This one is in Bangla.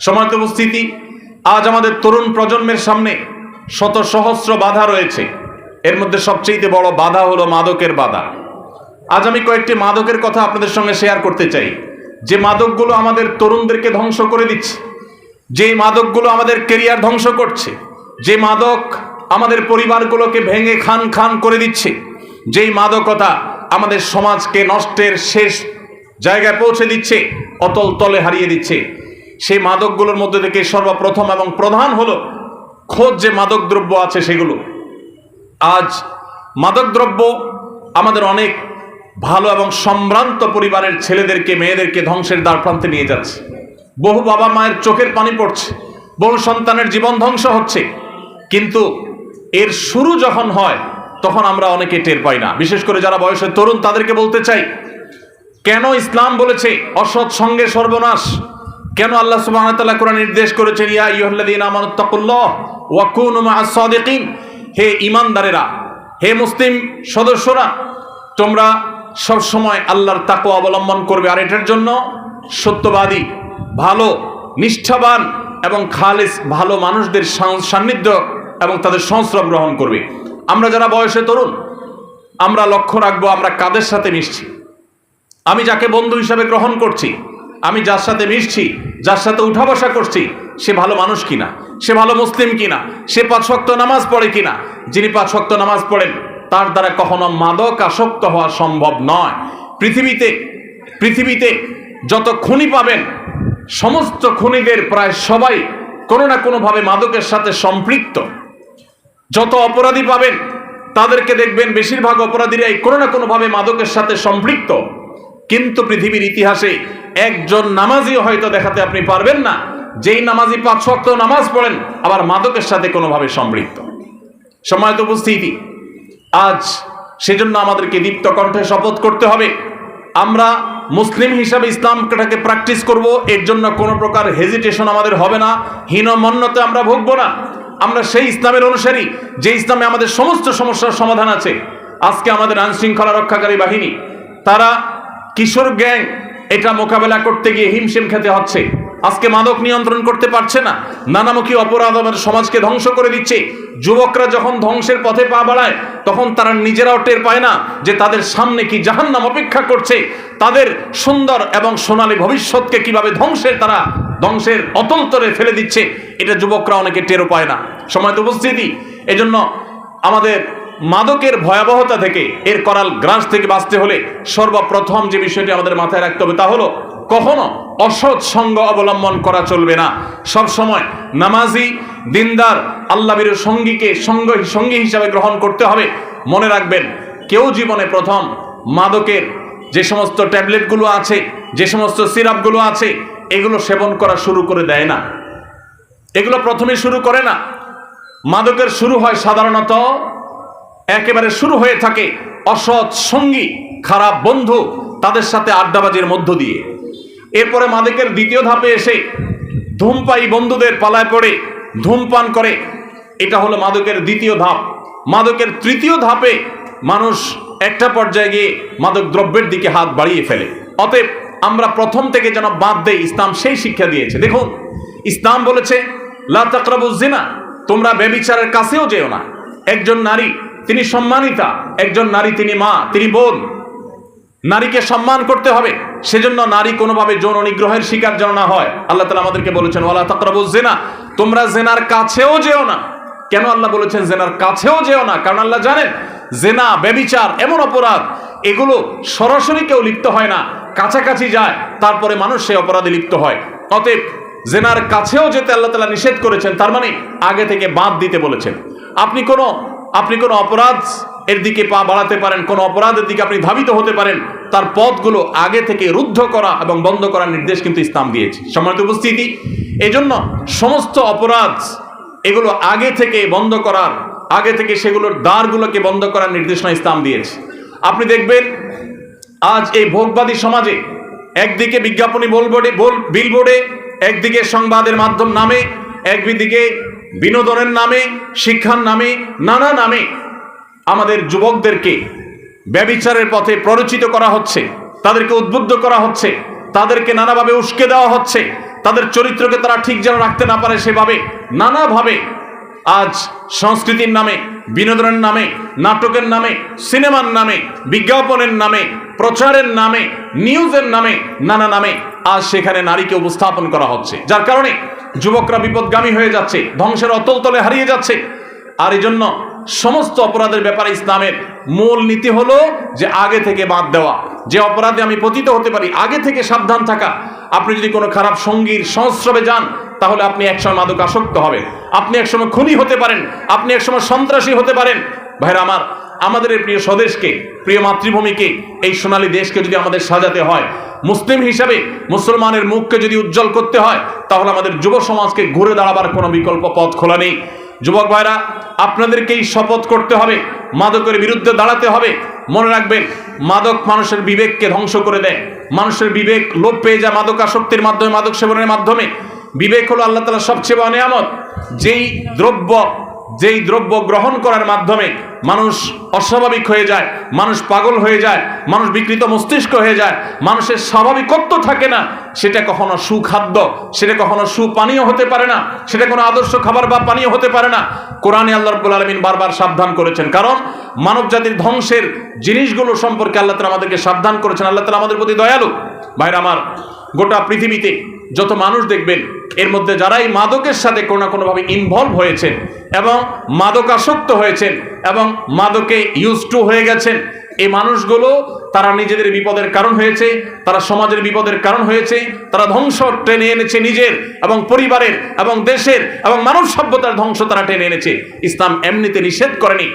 সম্মানিত উপস্থিতি, আজ আমাদের তরুণ প্রজন্মের সামনে শত সহস্র বাধা রয়েছে। এর মধ্যে সবচেয়ে বড় বাধা হলো মাদকের বাধা। আজ আমি কয়েকটি মাদকের কথা আপনাদের সঙ্গে শেয়ার করতে চাই, যে মাদকগুলো আমাদের তরুণদেরকে ধ্বংস করে দিচ্ছে, যে মাদকগুলো আমাদের ক্যারিয়ার ধ্বংস করছে, যে মাদক আমাদের পরিবারগুলোকে ভেঙে খান খান করে দিচ্ছে, যেই মাদকতা আমাদের সমাজকে নষ্টের শেষ জায়গায় পৌঁছে দিচ্ছে, অতল তলে হারিয়ে দিচ্ছে। সেই মাদকগুলোর মধ্যে থেকে সর্বপ্রথম এবং প্রধান হলো খোঁজ যে মাদক দ্রব্য আছে সেগুলো। আজ মাদক দ্রব্য আমাদের অনেক ভালো এবং সম্ভ্রান্ত পরিবারের ছেলেদেরকে মেয়েদেরকে ধ্বংসের দ্বারপ্রান্তে নিয়ে যাচ্ছে। বহু বাবা মায়ের চোখের পানি পড়ছে, বহু সন্তানের জীবন ধ্বংস হচ্ছে। কিন্তু এর শুরু যখন হয় তখন আমরা অনেকে টের পাই না। বিশেষ করে যারা বয়সে তরুণ তাদেরকে বলতে চাই, কেন ইসলাম বলেছে অসৎ সঙ্গে সর্বনাশ? কেন আল্লাহ সুবহানাহু ওয়া তাআলা কোরআনে নির্দেশ করেছেন, ইয়া আইয়ুহাল্লাযীনা আমানুত্তাকুল্লাহ ওয়া কুনু মা'আস সাদিকিন, হে ঈমানদারেরা, হে মুসলিম সদস্যরা, তোমরা সব সময় আল্লাহর তাকওয়া অবলম্বন করবে, আর এটার জন্য সত্যবাদী, ভালো, নিষ্ঠাবান এবং খালিস ভালো মানুষদের সান্নিধ্য এবং তাদের সংস্রব গ্রহণ করবে। আমরা যারা বয়সে তরুণ, আমরা লক্ষ্য রাখবো আমরা কাদের সাথে মিশছি। আমি যাকে বন্ধু হিসাবে গ্রহণ করছি, আমি যার সাথে মিশছি, যার সাথে উঠা বসা করছি, সে ভালো মানুষ কিনা, সে ভালো মুসলিম কিনা, সে 5 ওয়াক্ত নামাজ পড়ে কিনা। যিনি 5 ওয়াক্ত নামাজ পড়েন তার দ্বারা কখনো মাদক আসক্ত হওয়া সম্ভব নয়। পৃথিবীতে যত খুনি পাবেন, সমস্ত খুনিদের প্রায় সবাই কোনো না কোনোভাবে মাদকের সাথে সম্পৃক্ত। যত অপরাধী পাবেন তাদেরকে দেখবেন বেশিরভাগ অপরাধীরাই কোনো না কোনোভাবে মাদকের সাথে সম্পৃক্ত। কিন্তু পৃথিবীর ইতিহাসে একজন নামাজিও হয়তো দেখাতে আপনি পারবেন না যেই নামাজি 5 ওয়াক্ত নামাজ পড়েন আবার মাদকের সাথে কোনোভাবে সম্পৃক্ত। সম্মানিত উপস্থিতি, আজ সেজন্য আমাদেরকে দীপ্ত কণ্ঠে শপথ করতে হবে, আমরা মুসলিম হিসাবে ইসলামটাকে প্র্যাকটিস করব। এর জন্য কোনো প্রকার হেজিটেশন আমাদের হবে না, হীনমন্যতে আমরা ভুগবো না। আমরা সেই ইসলামের অনুসারী যে ইসলামে আমাদের সমস্ত সমস্যার সমাধান আছে। আজকে আমাদের আইন শৃঙ্খলা রক্ষাকারী বাহিনী, তারা কিশোর গ্যাং এটা মোকাবেলা করতে গিয়ে হিমশিম খেতে হচ্ছে। আজকে মাদক নিয়ন্ত্রণ করতে পারছে না, নানামুখী অপরাধ আমাদের সমাজকে ধ্বংস করে দিচ্ছে। যুবকরা যখন ধ্বংসের পথে পা বাড়ায় তখন তারা নিজেরাও টের পায় না যে তাদের সামনে কি জাহান্নাম অপেক্ষা করছে, তাদের সুন্দর এবং সোনালী ভবিষ্যৎকে কিভাবে ধ্বংসের অতলতরে ফেলে দিচ্ছে, এটা যুবকরা অনেকে টেরও পায় না। সম্মানিত উপস্থিতি, এজন্য আমাদের মাদকের ভয়াবহতা থেকে, এর করাল গ্রাস থেকে বাঁচতে হলে সর্বপ্রথম যে বিষয়টি আমাদের মাথায় রাখতে হবে তা হলো কখনো অসৎ সঙ্গ অবলম্বন করা চলবে না। সব সময় নামাজি, দিনদার, আল্লাহভীরু সঙ্গীকে সঙ্গী হিসাবে গ্রহণ করতে হবে। মনে রাখবেন, কেউ জীবনে প্রথম মাদকের যে সমস্ত ট্যাবলেটগুলো আছে, যে সমস্ত সিরাপগুলো আছে, এগুলো সেবন করা শুরু করে দেয় না, এগুলো প্রথমে শুরু করে না। মাদকের শুরু হয় সাধারণত একেবারে শুরু হয়ে থাকে অসৎ সঙ্গী, খারাপ বন্ধু, তাদের সাথে আড্ডাবাজির মধ্য দিয়ে। এরপরে মাদকের দ্বিতীয় ধাপে এসে ধূমপায়ী বন্ধুদের পালায় পড়ে ধূমপান করে, এটা হলো মাদকের দ্বিতীয় ধাপ। মাদকের তৃতীয় ধাপে মানুষ একটা পর্যায়ে গিয়ে মাদক দ্রব্যের দিকে হাত বাড়িয়ে ফেলে। অতএব আমরা প্রথম থেকে যেন বাদ দেই, ইসলাম সেই শিক্ষা দিয়েছে। দেখুন, ইসলাম বলেছে লা তাকরাবুজ জিনা, তোমরা ব্যভিচারের কাছেও যেও না। একজন নারী তিনি সম্মানিতা, একজন নারী তিনি মা, তিনি বোন। নারীকে সম্মান করতে হবে, সেজন্য নারী কোনোভাবে যৌন নিগ্রহের শিকার যেন না হয়। আল্লাহ তাআলা আমাদেরকে বলেছেন ওয়ালা তাকরাবুজ জিনা, তোমরা জেনার কাছেও যেও না। কেন আল্লাহ বলেছেন জেনার কাছেও যেও না? কারণ আল্লাহ জানেন জেনা, ব্যভিচার এমন অপরাধ, এগুলো সরাসরি কেউ লিপ্ত হয় না, কাছাকাছি যায়, তারপরে মানুষ সেই অপরাধে লিপ্ত হয়। অতএব জেনার কাছেও যেতে আল্লাহ তাআলা নিষেধ করেছেন, তার মানে আগে থেকে বাদ দিতে বলেছেন। আপনি কোনো অপরাধ এর দিকে পা বাড়াতে পারেন, কোন অপরাধের দিকে আপনি ধাবিত হতে পারেন, তার পথগুলো আগে থেকে রুদ্ধ করা এবং বন্ধ করার নির্দেশ কিন্তু ইসলাম দিয়েছে। সম্মানিত উপস্থিতি, এজন্য সমস্ত অপরাধ এগুলো আগে থেকে বন্ধ করার, আগে থেকে সেগুলোর দ্বারগুলোকে বন্ধ করার নির্দেশনা ইসলাম দিয়েছে। আপনি দেখবেন আজ এই ভোগবাদী সমাজে একদিকে বিজ্ঞাপনী বিলবোর্ডে, একদিকে সংবাদের মাধ্যম নামে, একদিকে বিনোদনের নামে, শিক্ষার নামে, নানা নামে আমাদের যুবকদেরকে ব্যভিচারের পথে প্ররোচিত করা হচ্ছে, তাদেরকে উদ্বুদ্ধ করা হচ্ছে, তাদেরকে নানাভাবে উস্কে দেওয়া হচ্ছে, তাদের চরিত্রকে তারা ঠিক যেন রাখতে না পারে সেভাবে নানাভাবে আজ সংস্কৃতির নামে, বিনোদনের নামে, নাটকের নামে, সিনেমার নামে, বিজ্ঞাপনের নামে, প্রচারের নামে, নিউজের নামে, নানা নামে আজ সেখানে নারীকে উপস্থাপন করা হচ্ছে, যার কারণে যুবকরা বিপদগামী হয়ে যাচ্ছে, ধ্বংসের অতল তলে হারিয়ে যাচ্ছে। আর এই জন্য সমস্ত অপরাধের ব্যাপারে ইসলামের মূল নীতি হলো যে আগে থেকে বাদ দেওয়া। যে অপরাধে আমি পতিত হতে পারি, আগে থেকে সাবধান থাকা। আপনি যদি কোনো খারাপ সঙ্গীর সংস্রবে যান, তাহলে আপনি একসময় মাদক আসক্ত হবেন, আপনি একসময় খুনি হতে পারেন, আপনি একসময় সন্ত্রাসী হতে পারেন। ভাইরা আমার, আমাদের এই প্রিয় স্বদেশকে, প্রিয় মাতৃভূমিকে, এই সোনালী দেশকে যদি আমাদের সাজাতে হয়, মুসলিম হিসাবে মুসলমানের মুখকে যদি উজ্জ্বল করতে হয়, তাহলে আমাদের যুব সমাজকে ঘুরে দাঁড়াবার কোনো বিকল্প পথ খোলা নেই। যুবক ভাইরা, আপনাদেরকেই শপথ করতে হবে, মাদকের বিরুদ্ধে দাঁড়াতে হবে। মনে রাখবেন, মাদক মানুষের বিবেককে ধ্বংস করে দেয়। মানুষের বিবেক লোপ পেয়ে যায় মাদক আসক্তির মাধ্যমে, মাদক সেবনের মাধ্যমে। বিবেক হলো আল্লাহ তাআলার সবচেয়ে বড় নিয়ামত। যেই দ্রব্য গ্রহণ করার মাধ্যমে মানুষ অস্বাভাবিক হয়ে যায়, মানুষ পাগল হয়ে যায়, মানুষ বিকৃত মস্তিষ্ক হয়ে যায়, মানুষের স্বাভাবিকত্ব থাকে না, সেটা কখনো সুখাদ্য, সেটা কখনো সুপানীয় হতে পারে না, সেটা কোনো আদর্শ খাবার বা পানীয় হতে পারে না। কোরআনে আল্লাহ রাব্বুল আলামিন বারবার সাবধান করেছেন, কারণ মানব জাতির ধ্বংসের জিনিসগুলো সম্পর্কে আল্লাহ তাআলা আমাদেরকে সাবধান করেছেন। আল্লাহ তাআলা আমাদের প্রতি দয়ালু। ভাইরা আমার, গোটা পৃথিবীতে যত মানুষ দেখবেন, এর মধ্যে যারাই মাদকের সাথে কোনো না কোনোভাবে ইনভলভ হয়েছেন এবং মাদকাসক্ত হয়েছেন এবং মাদকে ইউজ টু হয়ে গেছেন, এই মানুষগুলো তারা নিজেদের বিপদের কারণ হয়েছে, তারা সমাজের বিপদের কারণ হয়েছে, তারা ধ্বংস টেনে এনেছে নিজের এবং পরিবারের এবং দেশের এবং মানব সভ্যতার ধ্বংস তারা টেনে এনেছে। ইসলাম এমনিতে নিষেধ করেনি।